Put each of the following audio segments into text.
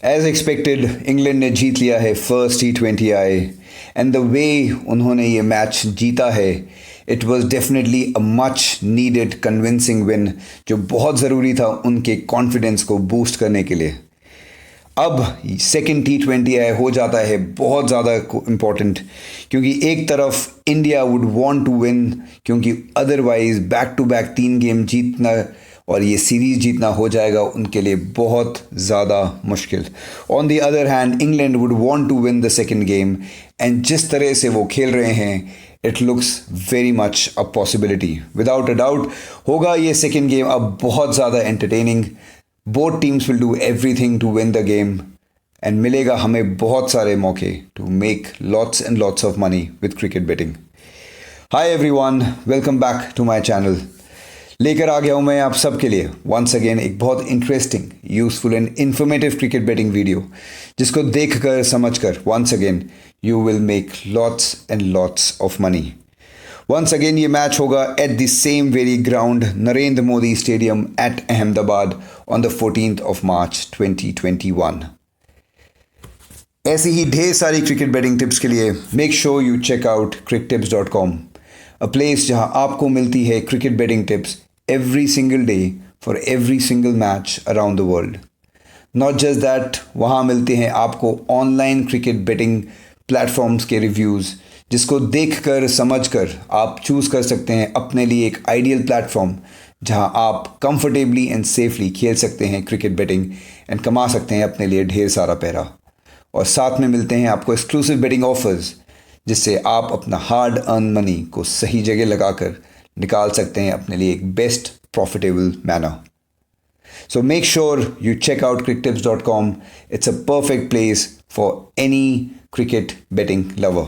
As expected England ने जीत लिया है first T20I and the way उन्होंने ये मैच जीता है it was definitely a much needed convincing win जो बहुत ज़रूरी था उनके कॉन्फिडेंस को बूस्ट करने के लिए। अब सेकेंड T20I हो जाता है बहुत ज़्यादा इम्पॉर्टेंट क्योंकि एक तरफ India would want to win क्योंकि otherwise back to back 3 game जीतना और ये सीरीज़ जीतना हो जाएगा उनके लिए बहुत ज़्यादा मुश्किल। On the other hand England would want to win the second game and जिस तरह से वो खेल रहे हैं it looks very much a possibility. Without a doubt होगा ये सेकेंड गेम अब बहुत ज़्यादा entertaining. Both teams will do everything to win the game and मिलेगा हमें बहुत सारे मौके to make lots and lots of money with cricket betting. Hi everyone, welcome back to my channel. लेकर आ गया हूँ मैं आप सबके लिए वंस अगेन एक बहुत interesting, useful and informative cricket betting video जिसको देखकर समझकर once again you will make lots and lots of money. Once again ये मैच होगा at the same very ground Narendra Modi stadium at Ahmedabad on the 14th of March 2021। ऐसी ही ढेर सारी cricket betting tips के लिए make sure you check out cricktips.com, a place जहां आपको मिलती है cricket betting tips every single day for every single match around the world. Not just that, वहाँ मिलते हैं आपको ऑनलाइन क्रिकेट बेटिंग प्लेटफॉर्म्स के रिव्यूज़ जिसको देखकर समझकर आप चूज़ कर सकते हैं अपने लिए एक आइडियल प्लेटफॉर्म जहाँ आप कंफर्टेबली एंड सेफली खेल सकते हैं क्रिकेट बेटिंग एंड कमा सकते हैं अपने लिए ढेर सारा पैसा। और साथ में मिलते हैं आपको एक्सक्लूसिव बेटिंग ऑफर्स जिससे आप अपना हार्ड अर्न मनी को सही जगह लगाकर निकाल सकते हैं अपने लिए एक best profitable manner. So make sure you check out cricktips.com. It's a perfect place for any cricket betting lover.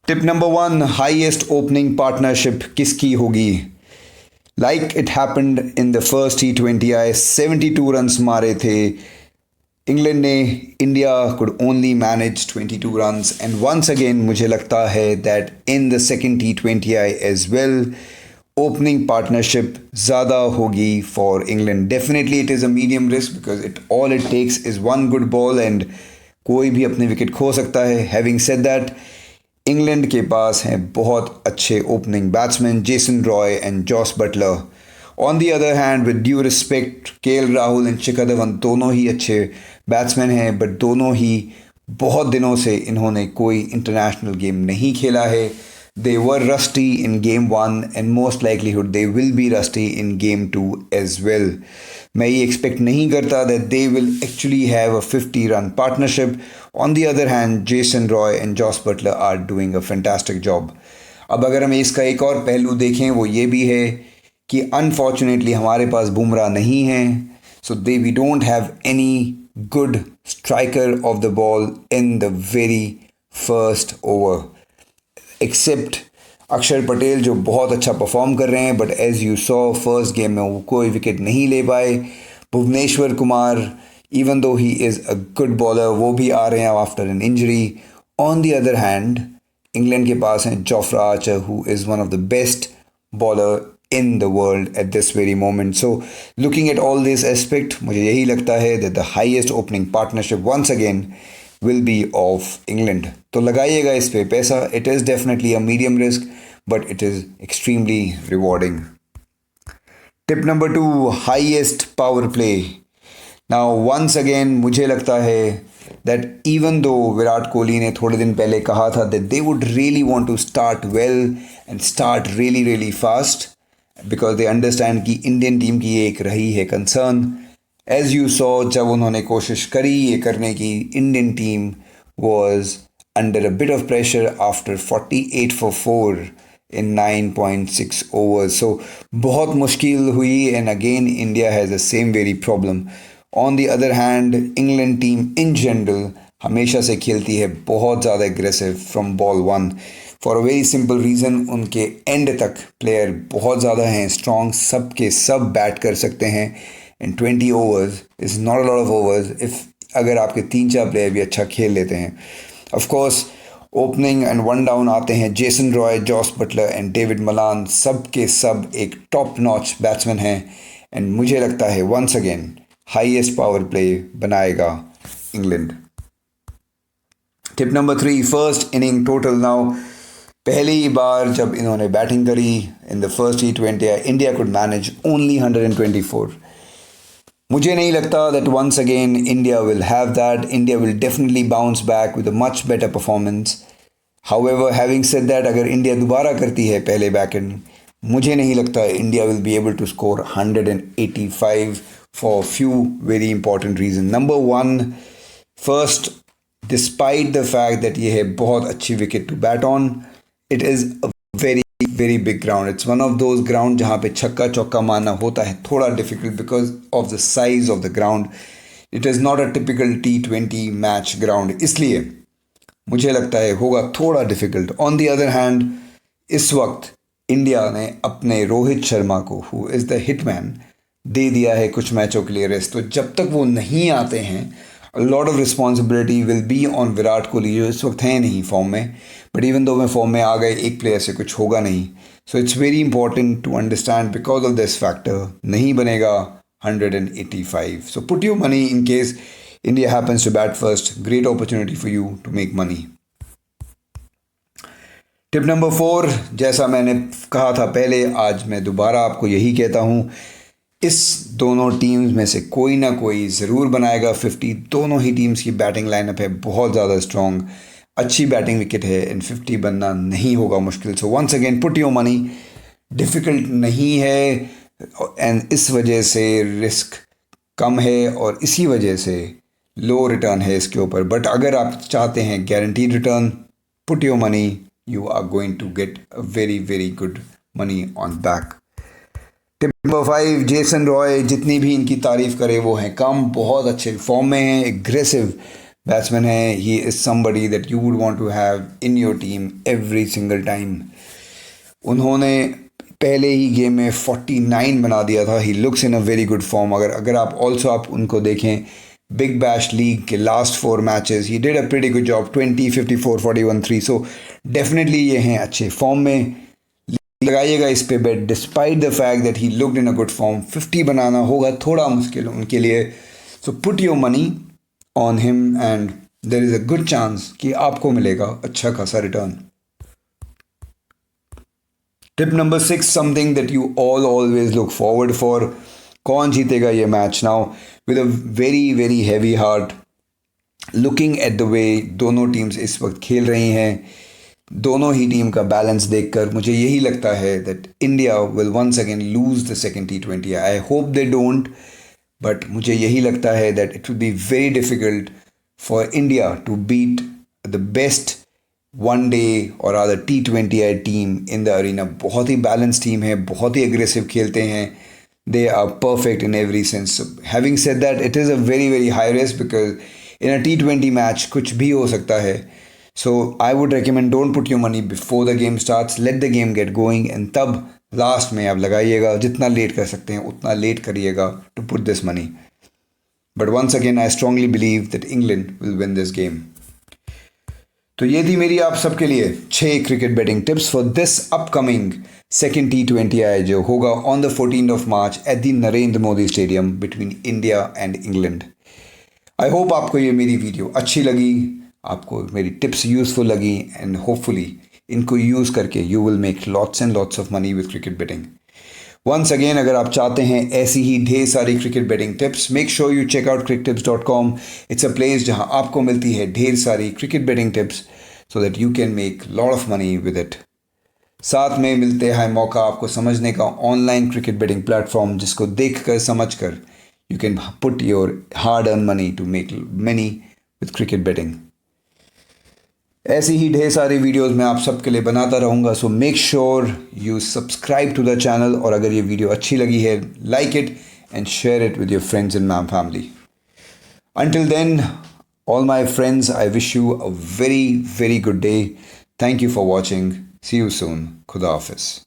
Tip number 1, highest opening partnership किसकी होगी? Like it happened in the first T20I, 72 runs मारे थे England ने। India could only manage 22 runs and once again मुझे लगता है that in the second T20I as well opening partnership ज़्यादा होगी for England. Definitely it is a medium risk because all it takes is one good ball and कोई भी अपने wicket खो सकता है। हैविंग सेड दैट, इंग्लैंड के पास हैं बहुत अच्छे opening batsman Jason Roy and Jos Buttler. On the other hand with due respect, KL Rahul and Shikhar Dhawan दोनों ही अच्छे बैट्समैन हैं बट दोनों ही बहुत दिनों से इन्होंने कोई इंटरनेशनल गेम नहीं खेला है। They were rusty in game 1 and most likelihood they will be rusty in game 2 as well. मैं ये एक्सपेक्ट नहीं करता that they will actually have a 50 run partnership. On the other hand Jason Roy and Jos Buttler are doing a fantastic job. अब अगर हम इसका एक और पहलू देखें वो ये भी है कि अनफॉर्चुनेटली हमारे पास बुमराह नहीं है, so they we don't have any good striker of the ball in the very first over except Akshar Patel जो बहुत अच्छा परफॉर्म कर रहे हैं but as you saw first game में वो कोई विकेट नहीं ले पाए। Bhubaneswar Kumar even though he is a good bowler वो भी आ रहे हैं after an injury. On the other hand England के पास हैं Jofra Archer who is one of the best bowler in the world at this very moment. So looking at all this aspect, मुझे यही लगता है that the highest opening partnership once again will be of England. तो लगाइएगा इस पे पैसा। It is definitely a medium risk but it is extremely rewarding. Tip number 2, highest power play. Now once again मुझे लगता है that even though Virat Kohli ने थोड़े दिन पहले कहा था that they would really want to start well and start really fast because they understand कि इंडियन टीम की ये एक रही है कंसर्न। एज यू सॉ जब उन्होंने कोशिश करी ये करने की, Indian team was under a bit of pressure after 48 for 4 in 9.6 overs। सो बहुत मुश्किल हुई and again India has the same very problem. On the other hand England team in general हमेशा से खेलती है बहुत ज़्यादा aggressive from ball 1 for a very simple reason, उनके एंड तक प्लेयर बहुत ज़्यादा हैं स्ट्रॉन्ग, सब के सब बैट कर सकते हैं and 20 overs is not a lot of overs if अगर आपके 3-4 प्लेयर भी अच्छा खेल लेते हैं। Of course opening and one down आते हैं Jason Roy, Jos Buttler and David Malan, सब के सब एक टॉप नॉच बैट्समैन हैं एंड मुझे लगता है once again highest power play बनाएगा England. Tip number 3, first inning total. Now पहली बार जब इन्होंने बैटिंग करी इन the first T20, India could manage only 124। मुझे नहीं लगता that once again India will have that. India will definitely bounce back with a much better performance. However, having said that, अगर India दोबारा करती है पहले बैटिंग, मुझे नहीं लगता India will be able to score 185 for few very important reason. Number 1, first, despite the fact that ये है बहुत अच्छी wicket to bat on, it is a very very big ground. It's one of those ground जहाँ पे छक्का चौका मारना होता है थोड़ा difficult because of the size of the ground. It is not a typical T20 match ground, इसलिए मुझे लगता है होगा थोड़ा difficult. On the other hand, इस वक्त इंडिया ने अपने रोहित शर्मा को, हु इज़ द हिटमैन, दे दिया है कुछ मैचों के लिए रेस्ट। तो जब तक वो नहीं आते हैं, a lot of responsibility will be on Virat Kohli, जो इस वक्त हैं नहीं फॉर्म में, बट इवन दो मैं फॉर्म में आ गए, एक प्लेयर से कुछ होगा नहीं। So it's very important to understand because of this factor नहीं बनेगा 185। So put your money in case India happens to bat first. Great opportunity for you to make money. Tip number 4, जैसा मैंने कहा था पहले, आज मैं दोबारा आपको यही कहता हूँ, इस दोनों टीम्स में से कोई ना कोई ज़रूर बनाएगा 50। दोनों ही टीम्स की बैटिंग लाइनअप है बहुत ज़्यादा स्ट्रॉन्ग, अच्छी बैटिंग विकेट है, इन 50 बनना नहीं होगा मुश्किल। So once again put your money. Difficult नहीं है एंड इस वजह से रिस्क कम है और इसी वजह से लो रिटर्न है इसके ऊपर। बट अगर आप चाहते हैं guaranteed return, put your money, you are going to get a very very good money on back. Tip number 5, Jason Roy, जितनी भी इनकी तारीफ़ करे वो हैं कम। बहुत अच्छे फॉर्म में हैं, एग्रेसिव बैट्समैन हैं। He is somebody that you would want to have in your team every single time. उन्होंने पहले ही गेम में 49 बना दिया था। He looks in a very good form. अगर आप ऑल्सो आप उनको देखें बिग बैश लीग के last 4 matches, he did a pretty good job, 20, 54, 41, 3। So definitely ये हैं अच्छे फॉर्म में। लगाइएगा इस पे bet, despite the fact that he looked in a good form. 50 बनाना होगा थोड़ा मुश्किल उनके लिए। So put your money on him and there is a good chance कि आपको मिलेगा अच्छा खासा return. Tip number 6, something that you all always look forward for. कौन जीतेगा ये मैच? Now with a very very heavy heart, looking at the way दोनों टीम्स इस वक्त खेल रही हैं, दोनों ही टीम का बैलेंस देखकर मुझे यही लगता है that India will once again lose the second T20। I hope they don't, but मुझे यही लगता है that it will be very difficult for India to beat the best one day और other T20 team in the arena. बहुत ही balance team है, बहुत ही aggressive खेलते हैं, they are perfect in every sense. Having said that, it is a very very high risk because in a T20 match कुछ भी हो सकता है। So I would recommend don't put your money before the game starts. Let the game get going and तब last में आप लगाइएगा। जितना लेट कर सकते हैं उतना लेट करिएगा to put this money. But once again I strongly believe that England will win this game. तो ये थी मेरी आप सबके लिए 6 cricket betting tips for this upcoming second T20 जो होगा on the 14th of March at the Narendra Modi stadium between India and England. I hope आपको ये मेरी वीडियो अच्छी लगी, आपको मेरी टिप्स यूज़फुल लगी एंड होपफुली इनको यूज़ करके you will make lots and lots of money with cricket betting. Once again, अगर आप चाहते हैं ऐसी ही ढेर सारी cricket betting tips, make sure you check out cricktips.com। It's a place जहां आपको मिलती है ढेर सारी cricket betting tips so that you can make lot of money with it. साथ में मिलते हैं मौका आपको समझने का ऑनलाइन क्रिकेट बेटिंग प्लेटफॉर्म, जिसको देख कर समझ कर you can put your hard earn money to make money with cricket betting. ऐसी ही ढेर सारी वीडियोस मैं आप सबके लिए बनाता रहूँगा। So make sure you subscribe to the channel, और अगर ये वीडियो अच्छी लगी है, like it and share it with your friends and ma'am family. Until then, all my friends, I wish you a very, very good day. Thank you for watching. See you soon. Khuda Hafiz.